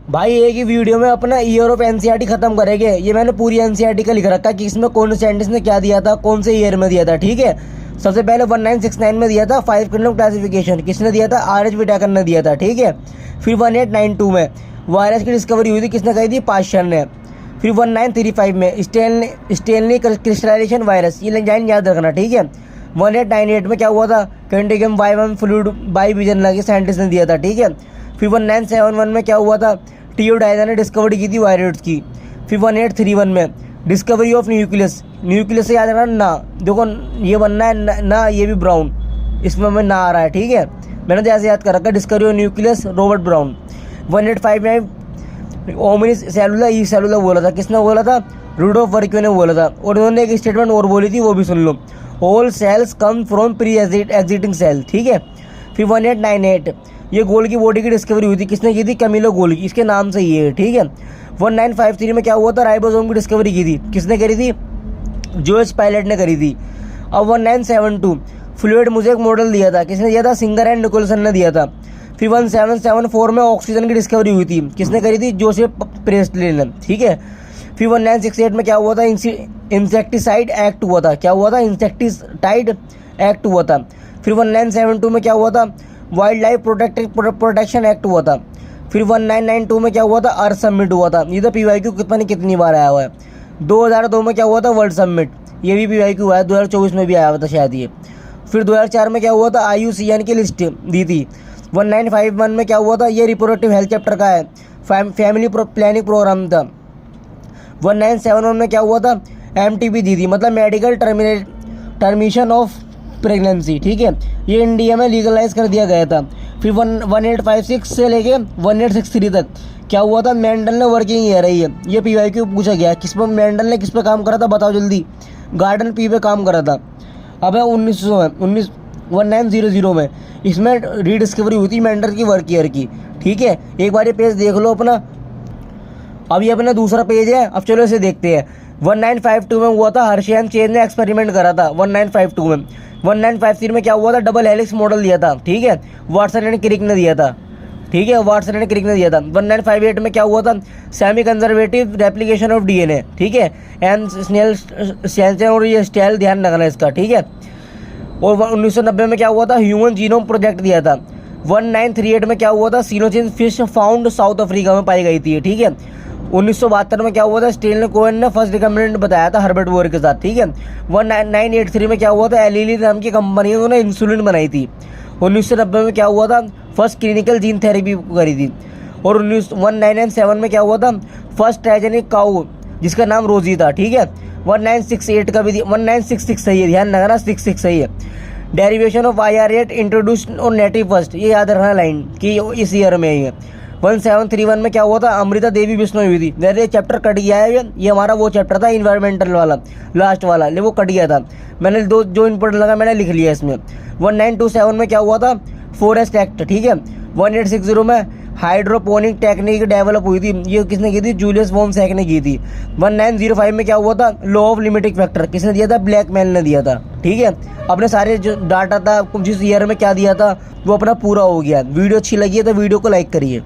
भाई एक ही वीडियो में अपना ईयर ऑफ एनसीईआरटी खत्म करेंगे। ये मैंने पूरी एनसीईआरटी का लिख रखा कि इसमें कौन से साइंटिस्ट ने क्या दिया था, कौन से ईयर में दिया था। ठीक है, सबसे पहले 1969 में दिया था 5 किंगडम क्लासिफिकेशन, किसने दिया था? आर एच विटाकर ने दिया था। ठीक है, फिर 1892 में वायरस की डिस्कवरी हुई थी, किसने कही थी? पाश्चर ने। फिर 1935 में स्टेनली क्रिस्टलाइजेशन वायरस, ये लाइन याद रखना। ठीक है, 1898 में क्या हुआ था? कंटिगम वाइवम फ्लूइड बाई विजन लगे साइंटिस्ट ने दिया था। ठीक है, फिर 1971 में क्या हुआ था? टीओ डायना ने डिस्कवरी की थी वायरस की। फिर 1831 में डिस्कवरी ऑफ न्यूक्लियस से याद रखना ना, देखो ये बनना है ना, ये भी ब्राउन, इसमें मैं ना आ रहा है। ठीक है, मैंने तो ऐसे याद कर रखा, discovery of nucleus Robert brown. 1859 में ओमिनिस सेलुला ई सेलुला बोला था, किसने बोला था? रुडोल्फ वर्क्यू ने बोला था। और उन्होंने एक स्टेटमेंट और बोली थी, वो भी सुन लो, all cells come from pre existing cell. ठीक है, फिर 1898 ये गोल्गी बॉडी की डिस्कवरी हुई थी, किसने की थी? कैमिलो गोल्गी, इसके नाम से ये है। ठीक है, 1953 में क्या हुआ था? राइबोसोम की डिस्कवरी की थी, किसने करी थी? जोएस पायलट ने करी थी। अब 1972 फ्लूइड मोज़ेक मॉडल दिया था, किसने दिया था? सिंगर एंड निकोलसन ने दिया था। फिर 1774 में ऑक्सीजन की डिस्कवरी हुई थी, किसने करी थी? जोसेफ प्रेस्टले ने। ठीक है, फिर 1968 में क्या हुआ था? इंसेक्टिसाइड एक्ट हुआ था। क्या हुआ था? इंसेक्टिसाइड एक्ट हुआ था। फिर 1972 में क्या हुआ था? वाइल्ड लाइफ प्रोटेक्शन एक्ट हुआ था। फिर 1992 में क्या हुआ था? अर्थ समिट हुआ था। ये तो पीवाईक्यू कितनी बार आया हुआ है। 2002 में क्या हुआ था? वर्ल्ड समिट, ये भी पीवाईक्यू हुआ है। 2024 में भी आया हुआ था शायद ये। फिर 2004 में क्या हुआ था? IUCN की लिस्ट दी थी। 1951 में क्या हुआ था? ये रिप्रोडक्टिव हेल्थ चैप्टर का है, फैमिली प्लानिंग प्रोग्राम था। 1971 में क्या हुआ था? MTP दी थी, मतलब मेडिकल टर्मिनेशन ऑफ प्रेगनेंसी। ठीक है, ये इंडिया में लीगलाइज कर दिया गया था। फिर 1856 से लेके 1863 तक क्या हुआ था? मेंडल ने वर्किंग ईयर है ये पीवाईक्यू पूछा गया, किस पर मेंडल ने किस पे काम करा था? बताओ जल्दी। गार्डन पी पे काम करा था। अब है 1900 में इसमें रीडिस्कवरी हुई थी मेंडल की वर्क ईयर की। ठीक है, एक बार ये पेज देख लो अपना। अब ये अपना दूसरा पेज है, अब चलो इसे देखते हैं। 1952 में हुआ था, हर्शी एंड चेज ने एक्सपेरिमेंट करा था 1952 में। 1953 में क्या हुआ था? डबल हेलिक्स मॉडल दिया था। ठीक है, वाटसन एंड क्रिक ने दिया था। ठीक है, वाटसन एंड क्रिक ने दिया था। 1958 में क्या हुआ था? Semi conservative replication of DNA। ठीक है, एम स्नेल और ये स्टाइल ध्यान रखना इसका। ठीक है, और 1990 में क्या हुआ था? ह्यूमन जीनोम प्रोजेक्ट दिया था। 1938 में क्या हुआ था? सिनोचिन फिश फाउंड साउथ अफ्रीका में पाई गई थी। ठीक है, 1972 में क्या हुआ था? स्टेनली कोहेन ने फर्स्ट रिकमेंडेंट बताया था हर्बर्ट बोर के साथ। ठीक है, 1983 में क्या हुआ था? एलीली नाम की कंपनी ने इंसुलिन बनाई थी। 1990 में क्या हुआ था? फर्स्ट क्लिनिकल जीन थेरेपी करी थी। और 1997 में क्या हुआ था? फर्स्ट ट्राइजेनिक काऊ जिसका नाम रोजी था। ठीक है, 1968 का भी 1966 सही है, ध्यान रखना 66 सही है। डेरिवेशन ऑफ IR8 इंट्रोड्यूस्ड और नेटिव फर्स्ट, ये याद रखना लाइन कि इस ईयर में ही है। 1731 में क्या हुआ था? अमृता देवी बिश्नोई हुई थी। वैसे ये चैप्टर कट गया है, ये हमारा वो चैप्टर था इन्वायरमेंटल वाला, लास्ट वाला, लेकिन वो कट गया था। मैंने जो इंपॉर्टेंट लगा मैंने लिख लिया इसमें। 1927 में क्या हुआ था? Forest act. ठीक है, 1860 में हाइड्रोपोनिक टेक्निक डेवलप हुई थी, ये किसने की थी? जूलियस वॉन सैक ने की थी। 1905 में क्या हुआ था? लॉ ऑफ लिमिटिंग फैक्टर, किसने दिया था? ब्लैकमैन ने दिया था। ठीक है, अपने सारे जो डाटा था जिस ईयर में क्या दिया था वो अपना पूरा हो गया। वीडियो अच्छी लगी है तो वीडियो को लाइक करिए।